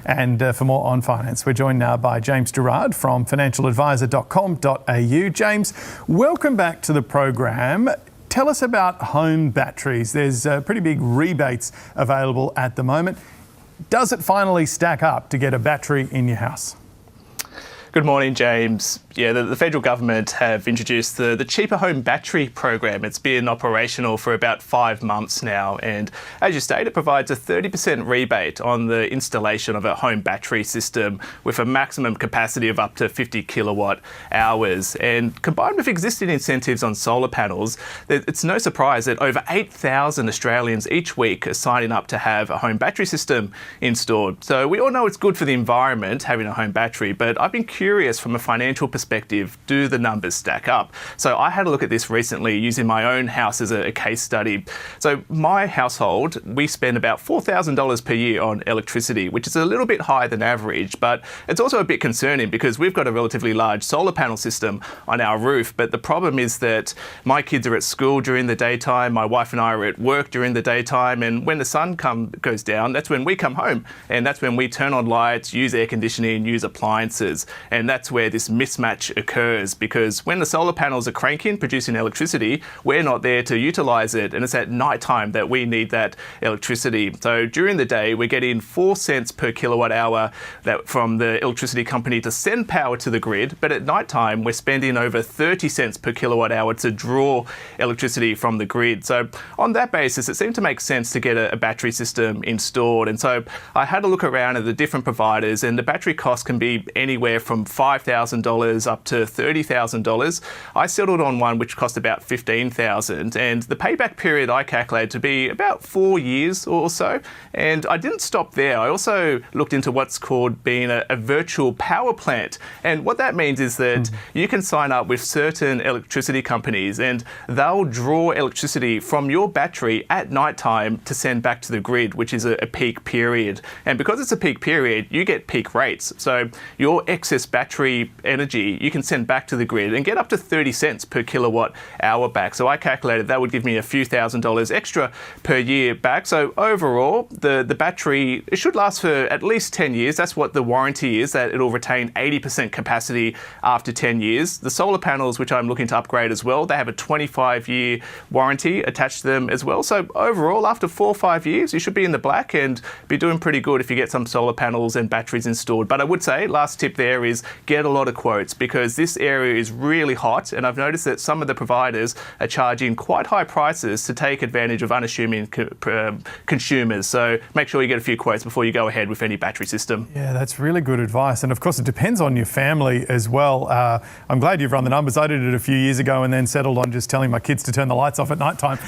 And for more on finance, we're joined now by James Gerrard from financialadvisor.com.au. James, welcome back to the program. Tell us about home batteries. There's pretty big rebates available at the moment. Does it finally stack up to get a battery in your house? Good morning, James. Yeah, the federal government have introduced the Cheaper Home Battery program. It's been operational for about 5 months now, and as you stated, it provides a 30% rebate on the installation of a home battery system with a maximum capacity of up to 50 kilowatt hours. And combined with existing incentives on solar panels, it's no surprise that over 8,000 Australians each week are signing up to have a home battery system installed. So we all know it's good for the environment having a home battery, but I've been curious from a financial perspective, do the numbers stack up? So I had a look at this recently using my own house as a case study. So my household, we spend about $4,000 per year on electricity, which is a little bit higher than average, but it's also a bit concerning because we've got a relatively large solar panel system on our roof. But the problem is that my kids are at school during the daytime, my wife and I are at work during the daytime, and when the sun goes down, that's when we come home, and that's when we turn on lights, use air conditioning, use appliances. And that's where this mismatch occurs, because when the solar panels are cranking, producing electricity, we're not there to utilise it, and it's at night time that we need that electricity. So during the day, we're getting 4 cents per kilowatt hour from the electricity company to send power to the grid, but at night time, we're spending over 30 cents per kilowatt hour to draw electricity from the grid. So on that basis, it seemed to make sense to get a battery system installed. And so I had a look around at the different providers, and the battery cost can be anywhere from $5,000 up to $30,000. I settled on one which cost about $15,000, and the payback period I calculated to be about 4 years or so. And I didn't stop there. I also looked into what's called being a virtual power plant. And what that means is that you can sign up with certain electricity companies, and they'll draw electricity from your battery at night time to send back to the grid, which is a peak period. And because it's a peak period, you get peak rates. So your excess battery energy you can send back to the grid and get up to 30 cents per kilowatt hour back. So I calculated that would give me a few $1,000s extra per year back. So overall, the battery, it should last for at least 10 years. That's what the warranty is, that it'll retain 80% capacity after 10 years. The solar panels, which I'm looking to upgrade as well, they have a 25-year warranty attached to them as well. So overall, after 4 or 5 years, you should be in the black and be doing pretty good if you get some solar panels and batteries installed. But I would say, last tip there is get a lot of quotes, because this area is really hot, and I've noticed that some of the providers are charging quite high prices to take advantage of unassuming consumers. So make sure you get a few quotes before you go ahead with any battery system. Yeah, that's really good advice. And of course, it depends on your family as well. I'm glad you've run the numbers. I did it a few years ago and then settled on just telling my kids to turn the lights off at night time.